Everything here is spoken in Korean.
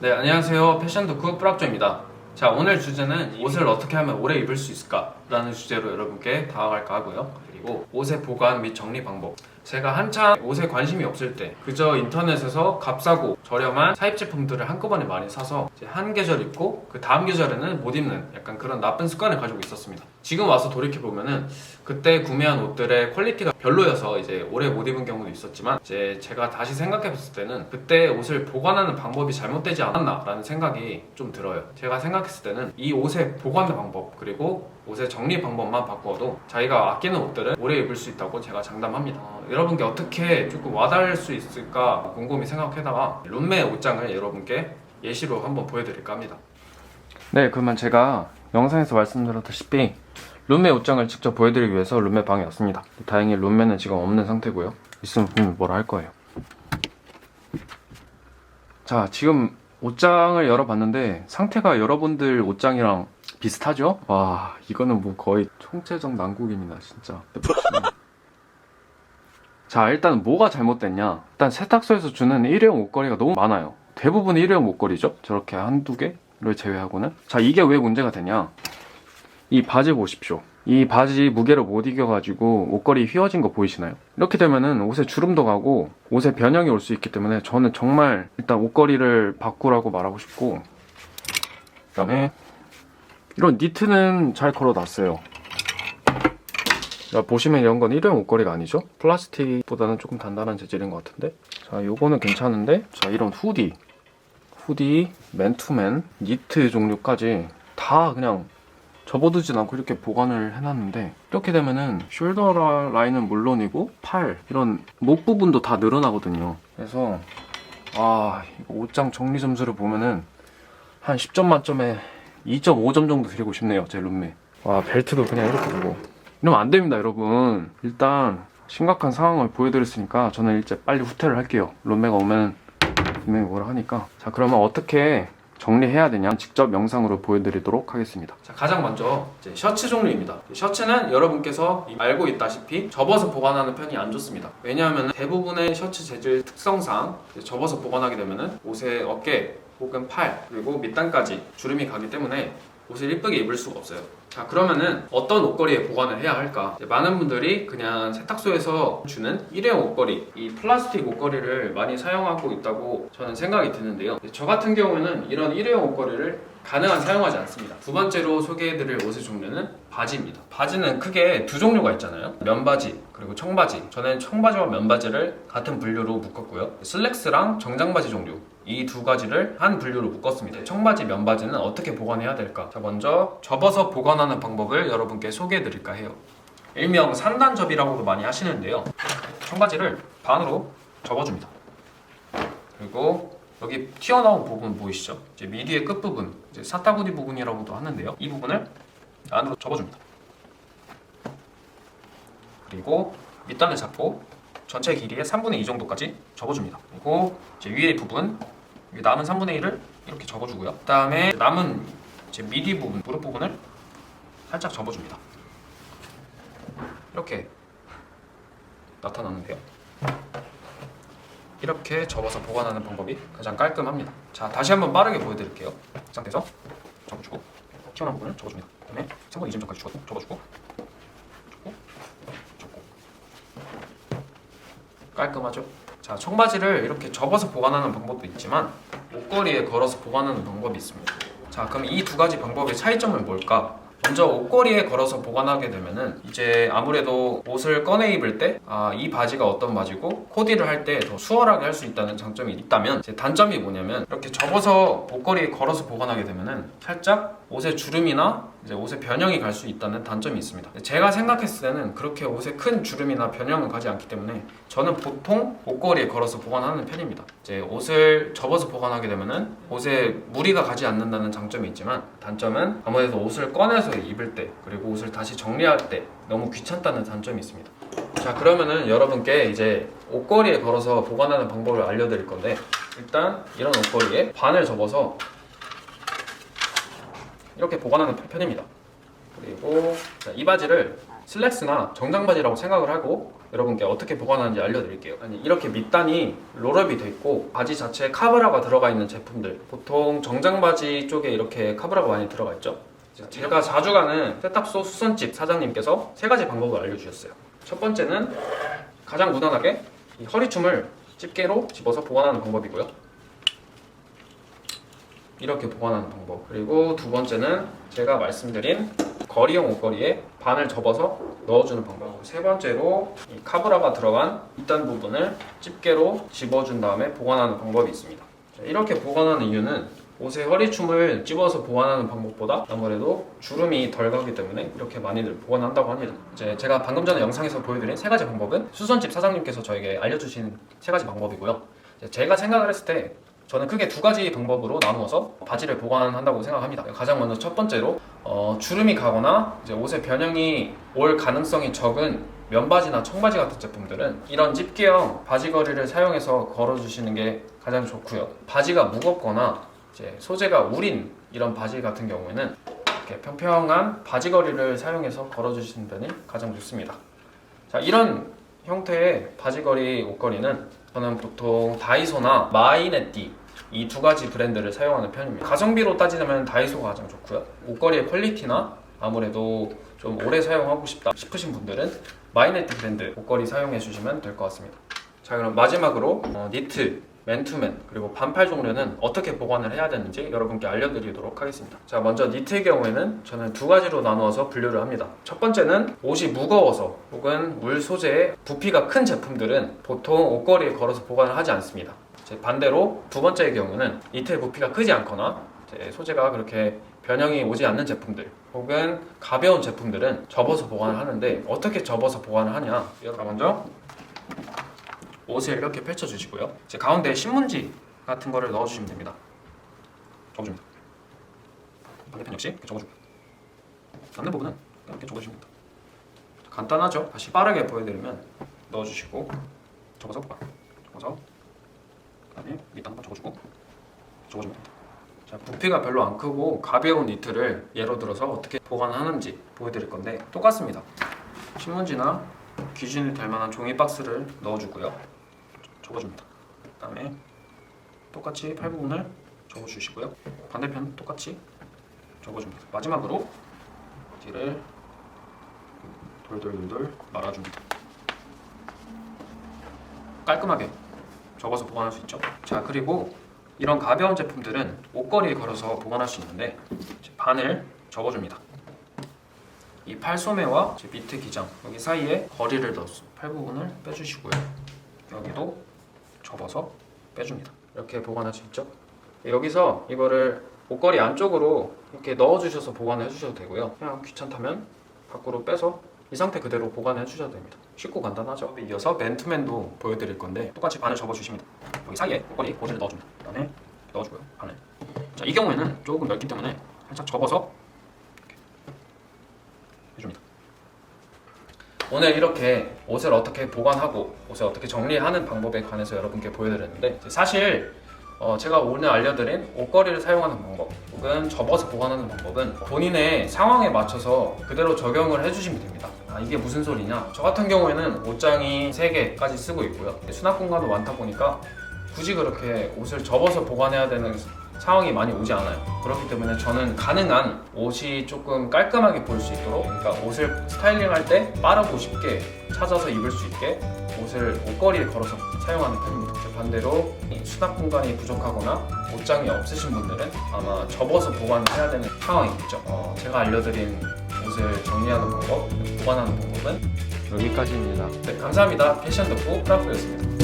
네, 안녕하세요. 패션 덕후 뿌락조입니다. 자, 오늘 주제는 옷을 어떻게 하면 오래 입을 수 있을까? 라는 주제로 여러분께 다가갈까 하고요. 그리고 옷의 보관 및 정리 방법. 제가 한참 옷에 관심이 없을 때 그저 인터넷에서 값싸고 저렴한 사입 제품들을 한꺼번에 많이 사서 이제 한 계절 입고 그 다음 계절에는 못 입는 약간 그런 나쁜 습관을 가지고 있었습니다. 지금 와서 돌이켜보면은 그때 구매한 옷들의 퀄리티가 별로여서 이제 오래 못 입은 경우도 있었지만 이제 제가 다시 생각해봤을 때는 그때 옷을 보관하는 방법이 잘못되지 않았나라는 생각이 좀 들어요. 제가 생각했을 때는 이 옷의 보관 방법 그리고 옷의 정리 방법만 바꾸어도 자기가 아끼는 옷들은 오래 입을 수 있다고 제가 장담합니다. 여러분께 어떻게 조금 와닿을 수 있을까 곰곰이 생각하다가 룸메 옷장을 여러분께 예시로 한번 보여드릴까 합니다. 네, 그러면 제가 영상에서 말씀드렸다시피 룸메 옷장을 직접 보여드리기 위해서 룸메 방에 왔습니다. 다행히 룸메는 지금 없는 상태고요. 있으면 분명히 뭐라 할 거예요. 자, 지금 옷장을 열어봤는데 상태가 여러분들 옷장이랑 비슷하죠? 와, 이거는 뭐 거의 총체적 난국입니다, 진짜. 자, 일단 뭐가 잘못됐냐? 일단 세탁소에서 주는 일회용 옷걸이가 너무 많아요. 대부분 일회용 옷걸이죠? 저렇게 한두 개를 제외하고는. 자, 이게 왜 문제가 되냐? 이 바지 보십시오. 이 바지 무게를 못 이겨가지고 옷걸이 휘어진 거 보이시나요? 이렇게 되면은 옷에 주름도 가고 옷에 변형이 올 수 있기 때문에 저는 정말 일단 옷걸이를 바꾸라고 말하고 싶고, 그 다음에 이런 니트는 잘 걸어놨어요. 자, 보시면 이런 건 일회용 옷걸이가 아니죠? 플라스틱보다는 조금 단단한 재질인 것 같은데. 자, 요거는 괜찮은데. 자, 이런 후디, 맨투맨, 니트 종류까지 다 그냥 접어두진 않고 이렇게 보관을 해놨는데, 이렇게 되면은 숄더 라인은 물론이고 팔, 이런 목 부분도 다 늘어나거든요. 그래서 이거 옷장 정리 점수를 보면은 한 10점 만점에 2.5점 정도 드리고 싶네요, 제 룸메. 와, 벨트도 그냥 이렇게 두고 이러면 안 됩니다, 여러분. 일단 심각한 상황을 보여드렸으니까 저는 이제 빨리 후퇴를 할게요. 룸메가 오면 분명히 뭐라 하니까. 자, 그러면 어떻게 정리해야 되냐 직접 영상으로 보여드리도록 하겠습니다. 자, 가장 먼저 이제 셔츠 종류입니다. 셔츠는 여러분께서 알고 있다시피 접어서 보관하는 편이 안 좋습니다. 왜냐하면 대부분의 셔츠 재질 특성상 접어서 보관하게 되면은 옷의 어깨 혹은 팔 그리고 밑단까지 주름이 가기 때문에 옷을 이쁘게 입을 수가 없어요. 자, 그러면은 어떤 옷걸이에 보관을 해야 할까? 많은 분들이 그냥 세탁소에서 주는 일회용 옷걸이, 이 플라스틱 옷걸이를 많이 사용하고 있다고 저는 생각이 드는데요. 저 같은 경우에는 이런 일회용 옷걸이를 가능한 사용하지 않습니다. 두 번째로 소개해드릴 옷의 종류는 바지입니다. 바지는 크게 두 종류가 있잖아요. 면바지 그리고 청바지. 저는 청바지와 면바지를 같은 분류로 묶었고요. 슬랙스랑 정장바지 종류, 이 두 가지를 한 분류로 묶었습니다. 청바지, 면바지는 어떻게 보관해야 될까? 자, 먼저 접어서 보관하는 방법을 여러분께 소개해드릴까 해요. 일명 산단접이라고도 많이 하시는데요. 청바지를 반으로 접어줍니다. 그리고 여기 튀어나온 부분 보이시죠? 이제 미디의 끝부분, 이제 사타구니 부분이라고도 하는데요. 이 부분을 안으로 접어줍니다. 그리고 밑단을 잡고 전체 길이의 3분의 2 정도까지 접어줍니다. 그리고 이제 위의 부분, 남은 3분의 1을 이렇게 접어주고요. 그 다음에 남은 이제 미디 부분, 무릎 부분을 살짝 접어줍니다. 이렇게 나타나는데요. 이렇게 접어서 보관하는 방법이 가장 깔끔합니다. 자, 다시 한번 빠르게 보여드릴게요. 이 상태에서 접어주고 튀어나온 부분을 접어줍니다. 그 다음에 3분의 2 정도까지 접어주고 접고 깔끔하죠? 자, 청바지를 이렇게 접어서 보관하는 방법도 있지만 옷걸이에 걸어서 보관하는 방법이 있습니다. 자, 그럼 이 두 가지 방법의 차이점은 뭘까? 먼저 옷걸이에 걸어서 보관하게 되면은 이제 아무래도 옷을 꺼내 입을 때 이 바지가 어떤 바지고 코디를 할 때 더 수월하게 할 수 있다는 장점이 있다면, 이제 단점이 뭐냐면 이렇게 접어서 옷걸이에 걸어서 보관하게 되면은 살짝 옷의 주름이나 이제 옷의 변형이 갈 수 있다는 단점이 있습니다. 제가 생각했을 때는 그렇게 옷에 큰 주름이나 변형은 가지 않기 때문에 저는 보통 옷걸이에 걸어서 보관하는 편입니다. 이제 옷을 접어서 보관하게 되면은 옷에 무리가 가지 않는다는 장점이 있지만, 단점은 아무래도 옷을 꺼내서 입을 때 그리고 옷을 다시 정리할 때 너무 귀찮다는 단점이 있습니다. 자, 그러면은 여러분께 이제 옷걸이에 걸어서 보관하는 방법을 알려드릴 건데, 일단 이런 옷걸이에 반을 접어서 이렇게 보관하는 편입니다. 그리고 이 바지를 슬랙스나 정장 바지라고 생각을 하고 여러분께 어떻게 보관하는지 알려드릴게요. 아니, 이렇게 밑단이 롤업이 돼 있고 바지 자체에 카브라가 들어가 있는 제품들, 보통 정장 바지 쪽에 이렇게 카브라가 많이 들어가 있죠. 제가 자주 가는 세탁소 수선집 사장님께서 3가지 방법을 알려주셨어요. 첫 번째는 가장 무난하게 이 허리춤을 집게로 집어서 보관하는 방법이고요. 이렇게 보관하는 방법. 그리고 두 번째는 제가 말씀드린 거리형 옷걸이에 반을 접어서 넣어주는 방법. 세 번째로 이 카브라가 들어간 밑단 부분을 집게로 집어준 다음에 보관하는 방법이 있습니다. 이렇게 보관하는 이유는 옷의 허리춤을 집어서 보관하는 방법보다 아무래도 주름이 덜 가기 때문에 이렇게 많이들 보관한다고 합니다. 이제 제가 방금 전에 영상에서 보여드린 3가지 방법은 수선집 사장님께서 저에게 알려주신 3가지 방법이고요. 제가 생각을 했을 때 저는 크게 2가지 방법으로 나누어서 바지를 보관한다고 생각합니다. 가장 먼저 첫 번째로 주름이 가거나 이제 옷의 변형이 올 가능성이 적은 면바지나 청바지 같은 제품들은 이런 집게형 바지걸이를 사용해서 걸어주시는 게 가장 좋고요. 바지가 무겁거나 이제 소재가 울인 이런 바지 같은 경우에는 이렇게 평평한 바지걸이를 사용해서 걸어주시는 편이 가장 좋습니다. 자, 이런 형태의 바지걸이 옷걸이는 저는 보통 다이소나 마이네띠 이 2가지 브랜드를 사용하는 편입니다. 가성비로 따지자면 다이소가 가장 좋고요. 옷걸이의 퀄리티나 아무래도 좀 오래 사용하고 싶다 싶으신 분들은 마이네띠 브랜드 옷걸이 사용해 주시면 될 것 같습니다. 자, 그럼 마지막으로 니트, 맨투맨 그리고 반팔 종류는 어떻게 보관을 해야 되는지 여러분께 알려드리도록 하겠습니다. 자, 먼저 니트의 경우에는 저는 2가지로 나누어서 분류를 합니다. 첫 번째는 옷이 무거워서 혹은 울 소재의 부피가 큰 제품들은 보통 옷걸이에 걸어서 보관을 하지 않습니다. 반대로 두 번째의 경우는 니트의 부피가 크지 않거나 소재가 그렇게 변형이 오지 않는 제품들 혹은 가벼운 제품들은 접어서 보관을 하는데 어떻게 접어서 보관을 하냐. 먼저 옷을 이렇게 펼쳐주시고요. 가운데 신문지 같은 거를 넣어주시면 됩니다. 접어줍니다. 반대편 역시 이렇게 접어주고 닿는 부분은 이렇게 접어주시면 됩니다. 간단하죠? 다시 빠르게 보여드리면 넣어주시고 접어서 보관. 접어서 그다음에 밑단 한번 접어주고 접어주면 됩니다. 자, 부피가 별로 안 크고 가벼운 니트를 예로 들어서 어떻게 보관하는지 보여드릴 건데 똑같습니다. 신문지나 귀신이 될 만한 종이 박스를 넣어주고요. 접어줍니다. 그다음에 똑같이 팔 부분을 접어주시고요. 반대편 똑같이 접어줍니다. 마지막으로 뒤를 돌돌돌돌 말아줍니다. 깔끔하게 접어서 보관할 수 있죠. 자, 그리고 이런 가벼운 제품들은 옷걸이에 걸어서 보관할 수 있는데 반을 접어줍니다. 이 팔소매와 밑에 기장 여기 사이에 거리를 넣어서 팔 부분을 빼주시고요. 여기도 접어서 빼줍니다. 이렇게 보관할 수 있죠. 여기서 이거를 옷걸이 안쪽으로 이렇게 넣어주셔서 보관해 주셔도 되고요. 그냥 귀찮다면 밖으로 빼서 이 상태 그대로 보관해 주셔도 됩니다. 쉽고 간단하죠. 이어서 맨투맨도 보여드릴 건데 똑같이 반을 접어주십니다. 여기 사이에 옷걸이 고지를 넣어줍니다. 그 다음에 넣어주고요. 반을. 자, 이 경우에는 조금 넓기 때문에 살짝 접어서 이렇게 해줍니다. 오늘 이렇게 옷을 어떻게 보관하고 옷을 어떻게 정리하는 방법에 관해서 여러분께 보여드렸는데 사실 제가 오늘 알려드린 옷걸이를 사용하는 방법 혹은 접어서 보관하는 방법은 본인의 상황에 맞춰서 그대로 적용을 해주시면 됩니다. 이게 무슨 소리냐, 저 같은 경우에는 옷장이 3개까지 쓰고 있고요. 수납 공간도 많다 보니까 굳이 그렇게 옷을 접어서 보관해야 되는 상황이 많이 오지 않아요. 그렇기 때문에 저는 가능한 옷이 조금 깔끔하게 보일 수 있도록, 그러니까 옷을 스타일링할 때 빠르고 쉽게 찾아서 입을 수 있게 옷을 옷걸이에 걸어서 사용하는 편입니다. 반대로 수납 공간이 부족하거나 옷장이 없으신 분들은 아마 접어서 보관해야 되는 상황이겠죠. 제가 알려드린 옷을 정리하는 방법, 보관하는 방법은 여기까지입니다. 네, 감사합니다. 패션 덕후 프라프였습니다.